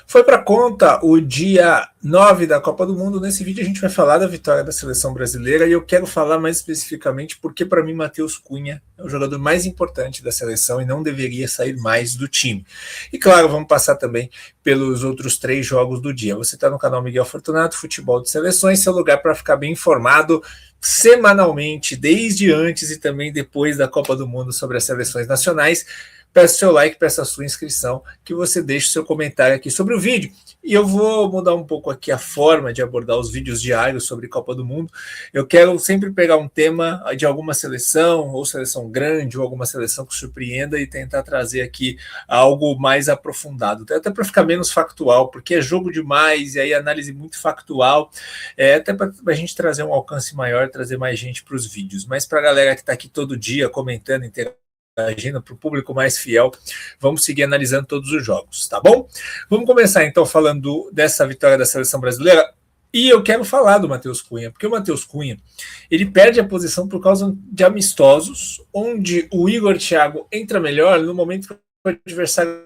Foi para conta o dia 9 da Copa do Mundo. Nesse vídeo a gente vai falar da vitória da seleção brasileira e eu quero falar mais especificamente porque para mim Matheus Cunha é o jogador mais importante da seleção e não deveria sair mais do time. E claro, vamos passar também pelos outros 3 jogos do dia. Você está no canal Miguel Fortunato, Futebol de Seleções, seu lugar para ficar bem informado semanalmente, desde antes e também depois da Copa do Mundo sobre as seleções nacionais. Peço seu like, peço a sua inscrição, que você deixe seu comentário aqui sobre o vídeo. E eu vou mudar um pouco aqui a forma de abordar os vídeos diários sobre Copa do Mundo. Eu quero sempre pegar um tema de alguma seleção, ou seleção grande, ou alguma seleção que surpreenda e tentar trazer aqui algo mais aprofundado. Até para ficar menos factual, porque é jogo demais, e aí análise muito factual, até para a gente trazer um alcance maior, trazer mais gente para os vídeos. Mas para a galera que está aqui todo dia comentando, interagindo, para o público mais fiel, vamos seguir analisando todos os jogos, tá bom? Vamos começar então falando dessa vitória da seleção brasileira, e eu quero falar do Matheus Cunha, porque o Matheus Cunha, ele perde a posição por causa de amistosos, onde o Igor Thiago entra melhor no momento que o adversário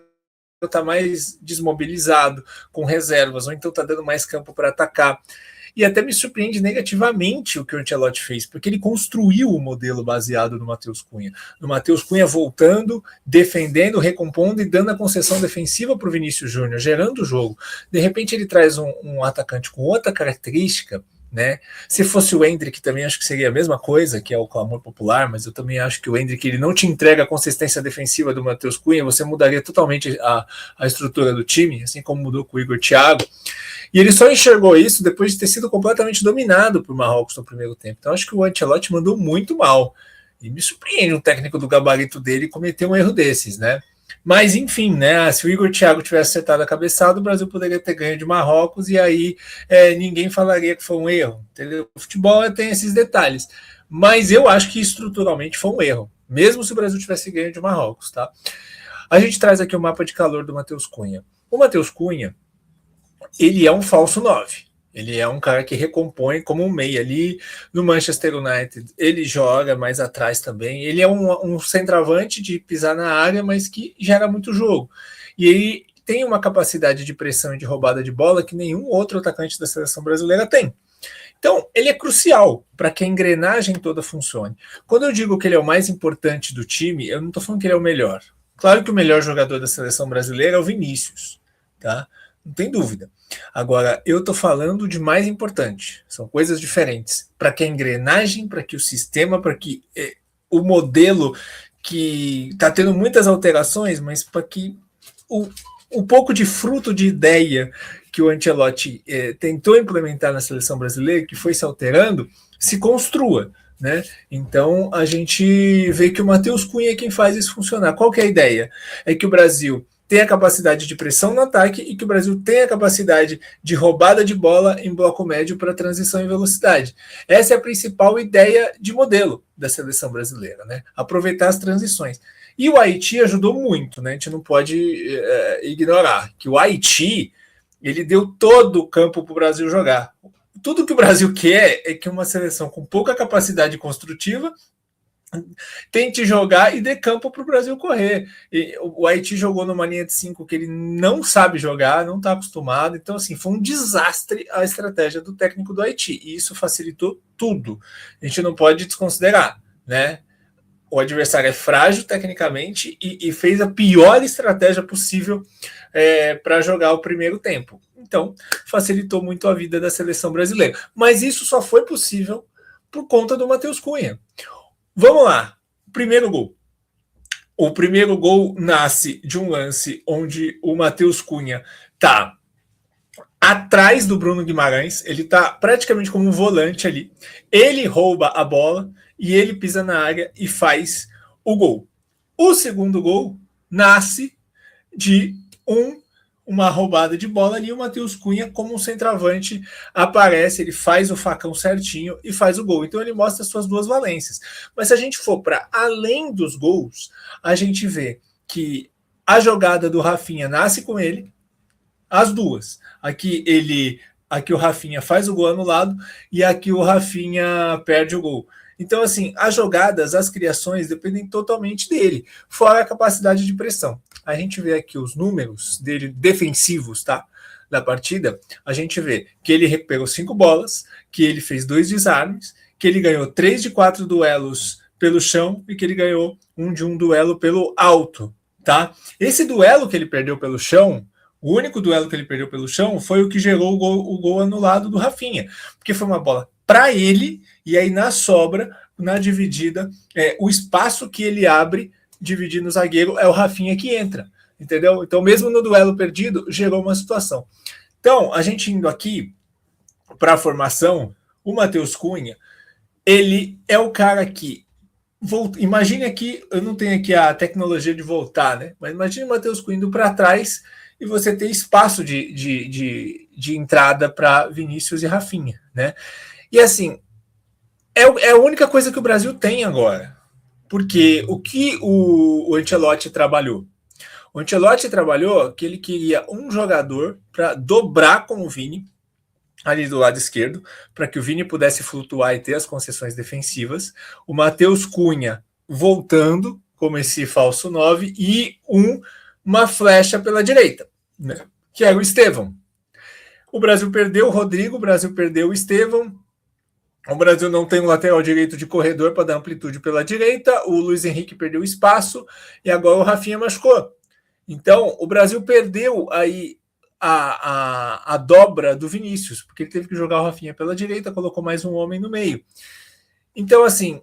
está mais desmobilizado, com reservas, ou então está dando mais campo para atacar. E até me surpreende negativamente o que o Ancelotti fez, porque ele construiu o modelo baseado no Matheus Cunha. No Matheus Cunha voltando, defendendo, recompondo e dando a concessão defensiva para o Vinícius Júnior, gerando o jogo. De repente ele traz um atacante com outra característica, né? Se fosse o Endrick também acho que seria a mesma coisa, que é o clamor popular, mas eu também acho que o Endrick ele não te entrega a consistência defensiva do Matheus Cunha, você mudaria totalmente a estrutura do time, assim como mudou com o Igor Thiago. E ele só enxergou isso depois de ter sido completamente dominado por Marrocos no primeiro tempo. Então acho que o Ancelotti mandou muito mal. E me surpreende um técnico do gabarito dele cometer um erro desses, né? Mas enfim, né? Se o Igor Thiago tivesse acertado a cabeçada, o Brasil poderia ter ganho de Marrocos e aí ninguém falaria que foi um erro. Entendeu? O futebol tem esses detalhes. Mas eu acho que estruturalmente foi um erro, mesmo se o Brasil tivesse ganho de Marrocos, tá? A gente traz aqui o mapa de calor do Matheus Cunha. O Matheus Cunha, ele é um falso 9. Ele é um cara que recompõe como um meia ali no Manchester United. Ele joga mais atrás também. Ele é um centroavante de pisar na área, mas que gera muito jogo. E ele tem uma capacidade de pressão e de roubada de bola que nenhum outro atacante da seleção brasileira tem. Então, ele é crucial para que a engrenagem toda funcione. Quando eu digo que ele é o mais importante do time, eu não estou falando que ele é o melhor. Claro que o melhor jogador da seleção brasileira é o Vinícius, tá? Não tem dúvida. Agora, eu estou falando de mais importante. São coisas diferentes. Para que a engrenagem, para que o sistema, para que o modelo que está tendo muitas alterações, mas para que o pouco de fruto de ideia que o Ancelotti tentou implementar na seleção brasileira, que foi se alterando, se construa. Né? Então, a gente vê que o Matheus Cunha é quem faz isso funcionar. Qual que é a ideia? É que o Brasil tem a capacidade de pressão no ataque e que o Brasil tem a capacidade de roubada de bola em bloco médio para transição e velocidade. Essa é a principal ideia de modelo da seleção brasileira, né? Aproveitar as transições. E o Haiti ajudou muito, né? A gente não pode ignorar que o Haiti ele deu todo o campo para o Brasil jogar. Tudo que o Brasil quer é que uma seleção com pouca capacidade construtiva tente jogar e dê campo para o Brasil correr. E o Haiti jogou numa linha de 5 que ele não sabe jogar, não está acostumado. Então, assim, foi um desastre a estratégia do técnico do Haiti. E isso facilitou tudo. A gente não pode desconsiderar, né? O adversário é frágil tecnicamente e fez a pior estratégia possível para jogar o primeiro tempo. Então, facilitou muito a vida da seleção brasileira. Mas isso só foi possível por conta do Matheus Cunha. Vamos lá, primeiro gol. O primeiro gol nasce de um lance onde o Matheus Cunha está atrás do Bruno Guimarães, ele está praticamente como um volante ali. Ele rouba a bola e ele pisa na área e faz o gol. O segundo gol nasce de uma roubada de bola ali, o Matheus Cunha, como um centroavante, aparece, ele faz o facão certinho e faz o gol. Então ele mostra as suas duas valências. Mas se a gente for para além dos gols, a gente vê que a jogada do Rafinha nasce com ele, as duas. Aqui o Rafinha faz o gol anulado e aqui o Rafinha perde o gol. Então, assim, as jogadas, as criações dependem totalmente dele, fora a capacidade de pressão. A gente vê aqui os números dele defensivos, tá? Da partida, a gente vê que ele recuperou 5 bolas, que ele fez 2 desarmes, que ele ganhou 3 de 4 duelos pelo chão e que ele ganhou de um duelo pelo alto, tá? Esse duelo que ele perdeu pelo chão, o único duelo que ele perdeu pelo chão foi o que gerou o gol anulado do Rafinha, porque foi uma bola para ele, e aí na sobra, na dividida, o espaço que ele abre dividindo o zagueiro é o Rafinha que entra, entendeu? Então, mesmo no duelo perdido, gerou uma situação. Então, a gente indo aqui para a formação, o Matheus Cunha, ele é o cara que imagine aqui, eu não tenho aqui a tecnologia de voltar, né? Mas imagine o Matheus Cunha indo para trás e você ter espaço de entrada para Vinícius e Rafinha, né? E assim, é a única coisa que o Brasil tem agora. Porque o que o Ancelotti trabalhou? O Ancelotti trabalhou que ele queria um jogador para dobrar com o Vini, ali do lado esquerdo, para que o Vini pudesse flutuar e ter as concessões defensivas. O Matheus Cunha voltando como esse falso 9 e uma flecha pela direita, né, que era o Estevão. O Brasil perdeu o Rodrigo, o Brasil perdeu o Estevão. O Brasil não tem um lateral direito de corredor para dar amplitude pela direita. O Luiz Henrique perdeu espaço e agora o Rafinha machucou. Então, o Brasil perdeu aí a dobra do Vinícius, porque ele teve que jogar o Rafinha pela direita, colocou mais um homem no meio. Então, assim,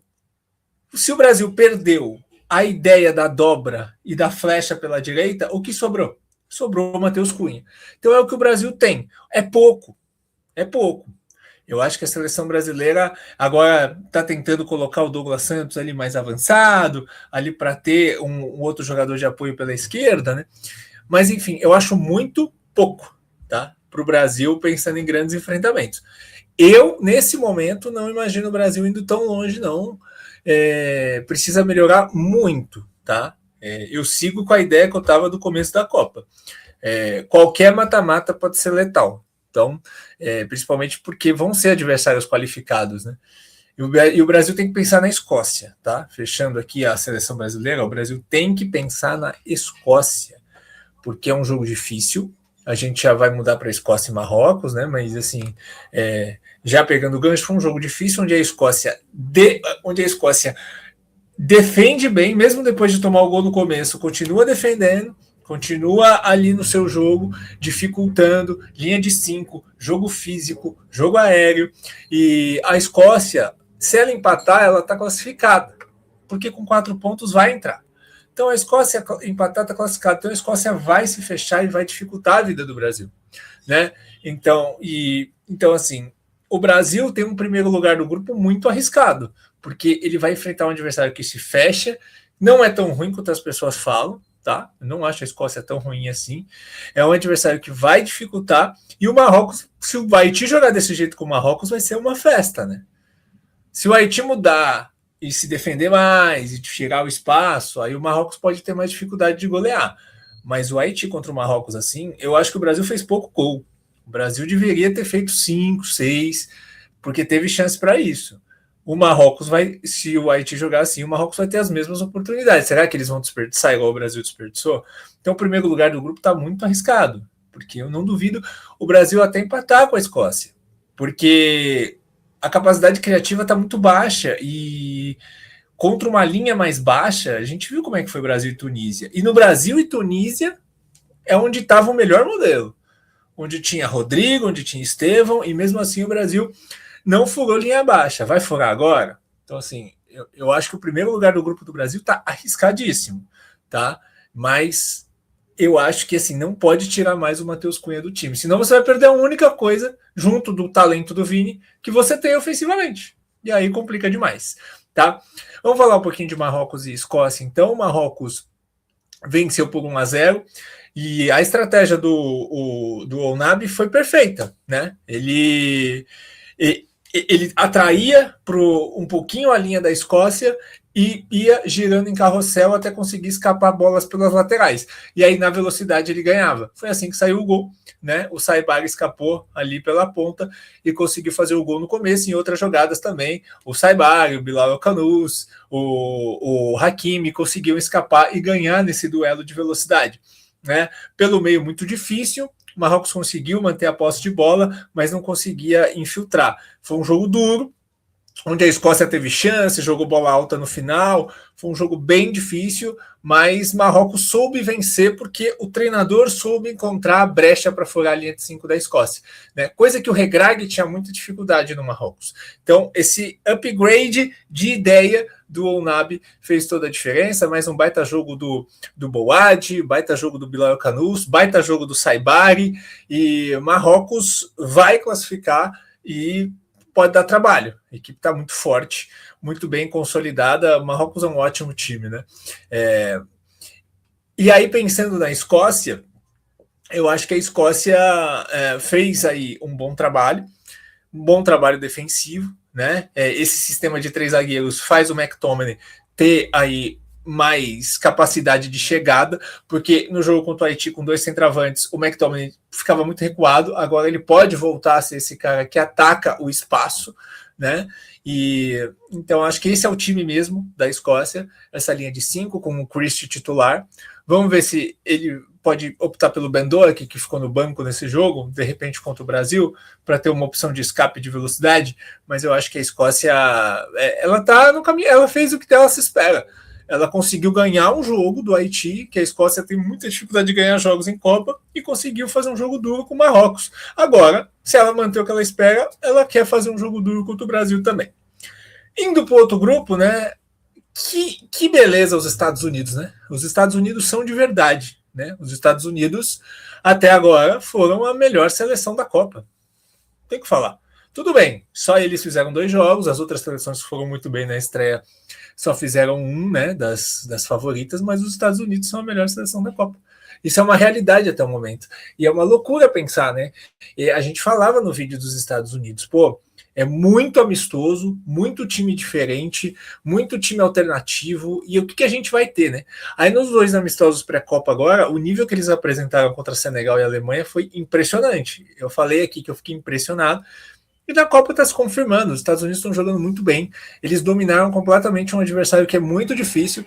se o Brasil perdeu a ideia da dobra e da flecha pela direita, o que sobrou? Sobrou o Matheus Cunha. Então é o que o Brasil tem. É pouco. É pouco. Eu acho que a seleção brasileira agora está tentando colocar o Douglas Santos ali mais avançado, ali para ter um outro jogador de apoio pela esquerda, né? Mas, enfim, eu acho muito pouco, tá? Para o Brasil pensando em grandes enfrentamentos. Eu, nesse momento, não imagino o Brasil indo tão longe, não. Precisa melhorar muito, tá? Eu sigo com a ideia que eu estava do começo da Copa. Qualquer mata-mata pode ser letal. Então, principalmente porque vão ser adversários qualificados, né? E o Brasil tem que pensar na Escócia, tá? Fechando aqui a seleção brasileira, o Brasil tem que pensar na Escócia, porque é um jogo difícil. A gente já vai mudar para Escócia e Marrocos, né? Mas assim, já pegando o gancho, foi um jogo difícil onde a Escócia defende bem, mesmo depois de tomar o gol no começo, continua defendendo, continua ali no seu jogo, dificultando, linha de 5, jogo físico, jogo aéreo. E a Escócia, se ela empatar, ela está classificada, porque com 4 pontos vai entrar. Então a Escócia empatar está classificada, então a Escócia vai se fechar e vai dificultar a vida do Brasil, né? Então assim, o Brasil tem um primeiro lugar do grupo muito arriscado, porque ele vai enfrentar um adversário que se fecha, não é tão ruim quanto as pessoas falam, tá? Eu não acho a Escócia tão ruim assim. É um adversário que vai dificultar, e o Marrocos, se o Haiti jogar desse jeito com o Marrocos, vai ser uma festa, né? Se o Haiti mudar e se defender mais e tirar o espaço, aí o Marrocos pode ter mais dificuldade de golear. Mas o Haiti contra o Marrocos assim, eu acho que o Brasil fez pouco gol. O Brasil deveria ter feito 5, 6, porque teve chance para isso. O Marrocos vai, se o Haiti jogar assim, o Marrocos vai ter as mesmas oportunidades. Será que eles vão desperdiçar igual o Brasil desperdiçou? Então o primeiro lugar do grupo está muito arriscado, porque eu não duvido o Brasil até empatar com a Escócia, porque a capacidade criativa está muito baixa e contra uma linha mais baixa, a gente viu como é que foi Brasil e Tunísia. E no Brasil e Tunísia é onde estava o melhor modelo, onde tinha Rodrigo, onde tinha Estevão, e mesmo assim o Brasil não furou linha baixa. Vai furar agora? Então, assim, eu acho que o primeiro lugar do grupo do Brasil está arriscadíssimo, tá? Mas eu acho que, assim, não pode tirar mais o Matheus Cunha do time. Senão você vai perder a única coisa, junto do talento do Vini, que você tem ofensivamente. E aí complica demais, tá? Vamos falar um pouquinho de Marrocos e Escócia, então. O Marrocos venceu por 1-0. E a estratégia do Ounabi foi perfeita, né? Ele atraía um pouquinho a linha da Escócia e ia girando em carrossel até conseguir escapar bolas pelas laterais. E aí, na velocidade, ele ganhava. Foi assim que saiu o gol, né? O Saibari escapou ali pela ponta e conseguiu fazer o gol no começo. Em outras jogadas também, o Saibari, o Bilal El-Kanous, o Hakimi conseguiu escapar e ganhar nesse duelo de velocidade, né? Pelo meio, muito difícil. O Marrocos conseguiu manter a posse de bola, mas não conseguia infiltrar. Foi um jogo duro, onde a Escócia teve chance, jogou bola alta no final. Foi um jogo bem difícil, mas Marrocos soube vencer porque o treinador soube encontrar a brecha para furar a linha de 5 da Escócia, né? Coisa que o Regragui tinha muita dificuldade no Marrocos. Então, esse upgrade de ideia do Ounabi fez toda a diferença. Mais um baita jogo do Bouadi, baita jogo do Bilal El-Kanous, baita jogo do Saibari, e Marrocos vai classificar e pode dar trabalho. A equipe está muito forte, muito bem consolidada. O Marrocos é um ótimo time, né? E aí, pensando na Escócia, eu acho que a Escócia fez aí um bom trabalho defensivo, né? Esse sistema de 3 zagueiros faz o McTominay ter aí mais capacidade de chegada, porque no jogo contra o Haiti, com 2 centroavantes, o McTominay ficava muito recuado. Agora ele pode voltar a ser esse cara que ataca o espaço, né? E então acho que esse é o time mesmo da Escócia, essa linha de 5 com o Christie titular. Vamos ver se ele pode optar pelo Ben Doak, que ficou no banco nesse jogo, de repente contra o Brasil, para ter uma opção de escape de velocidade. Mas eu acho que a Escócia, ela tá no caminho, ela fez o que dela se espera. Ela conseguiu ganhar um jogo do Haiti, que a Escócia tem muita dificuldade de ganhar jogos em Copa, e conseguiu fazer um jogo duro com o Marrocos. Agora, se ela manter o que ela espera, ela quer fazer um jogo duro contra o Brasil também. Indo para o outro grupo, né? Que beleza os Estados Unidos, né? Os Estados Unidos são de verdade, né? Os Estados Unidos, até agora, foram a melhor seleção da Copa. Tem que falar. Tudo bem, só eles fizeram 2 jogos, as outras seleções que foram muito bem na estreia só fizeram 1, né, das favoritas, mas os Estados Unidos são a melhor seleção da Copa. Isso é uma realidade até o momento. E é uma loucura pensar, né? E a gente falava no vídeo dos Estados Unidos, pô, é muito amistoso, muito time diferente, muito time alternativo, e o que a gente vai ter, né? Aí nos 2 amistosos pré-Copa agora, o nível que eles apresentaram contra Senegal e Alemanha foi impressionante. Eu falei aqui que eu fiquei impressionado, e na Copa está se confirmando. Os Estados Unidos estão jogando muito bem. Eles dominaram completamente um adversário que é muito difícil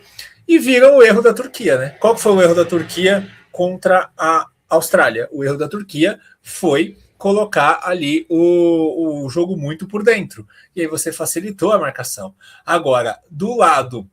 e viram o erro da Turquia, né? Qual foi o erro da Turquia contra a Austrália? O erro da Turquia foi colocar ali o jogo muito por dentro. E aí você facilitou a marcação. Agora, do lado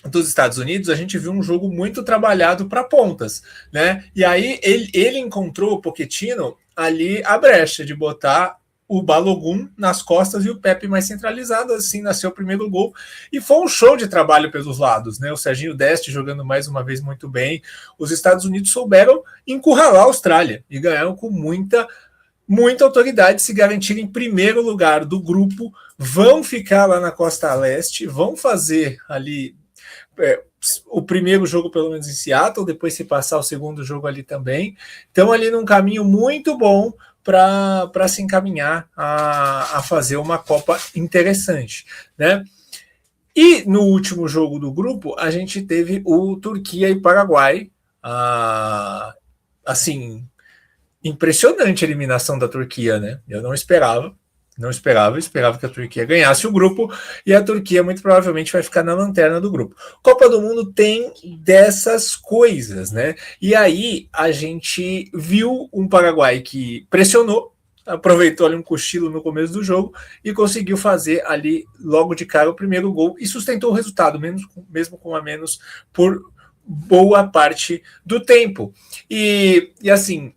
dos Estados Unidos, a gente viu um jogo muito trabalhado para pontas, né? E aí ele encontrou o Pochettino ali a brecha de botar o Balogun nas costas e o Pepe mais centralizado. Assim nasceu o primeiro gol, e foi um show de trabalho pelos lados, né? O Serginho Deste jogando mais uma vez muito bem. Os Estados Unidos souberam encurralar a Austrália e ganharam com muita autoridade, se garantirem em primeiro lugar do grupo. Vão ficar lá na costa leste, vão fazer ali o primeiro jogo pelo menos em Seattle, depois se passar o segundo jogo ali também. Estão ali num caminho muito bom para se encaminhar a fazer uma Copa interessante, né? E no último jogo do grupo, a gente teve o Turquia e Paraguai. Assim, impressionante a eliminação da Turquia, né? Eu não esperava que a Turquia ganhasse o grupo, e a Turquia muito provavelmente vai ficar na lanterna do grupo. Copa do Mundo tem dessas coisas, né? E aí a gente viu um Paraguai que pressionou, aproveitou ali um cochilo no começo do jogo e conseguiu fazer ali logo de cara o primeiro gol e sustentou o resultado, mesmo com a menos por boa parte do tempo. E assim,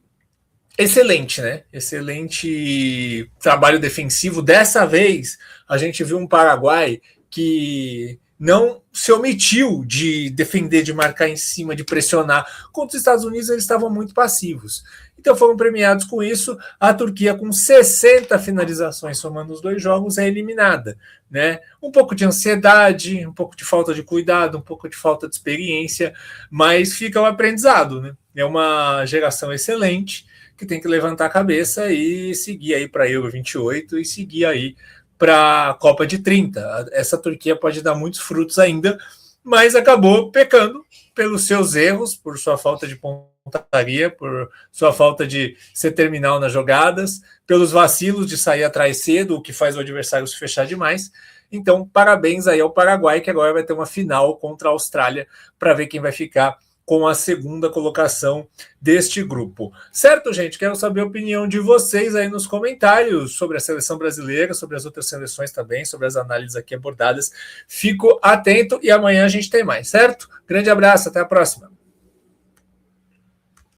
excelente, né? Excelente trabalho defensivo. Dessa vez, a gente viu um Paraguai que não se omitiu de defender, de marcar em cima, de pressionar. Contra os Estados Unidos, eles estavam muito passivos. Então foram premiados com isso. A Turquia, com 60 finalizações somando os 2 jogos, é eliminada, né? Um pouco de ansiedade, um pouco de falta de cuidado, um pouco de falta de experiência, mas fica o aprendizado, né? É uma geração excelente que tem que levantar a cabeça e seguir aí para Euro 28 e seguir aí para a Copa de 30. Essa Turquia pode dar muitos frutos ainda, mas acabou pecando pelos seus erros, por sua falta de pontaria, por sua falta de ser terminal nas jogadas, pelos vacilos de sair atrás cedo, o que faz o adversário se fechar demais. Então, parabéns aí ao Paraguai, que agora vai ter uma final contra a Austrália para ver quem vai ficar com a segunda colocação deste grupo. Certo, gente? Quero saber a opinião de vocês aí nos comentários sobre a seleção brasileira, sobre as outras seleções também, sobre as análises aqui abordadas. Fico atento e amanhã a gente tem mais, certo? Grande abraço, até a próxima.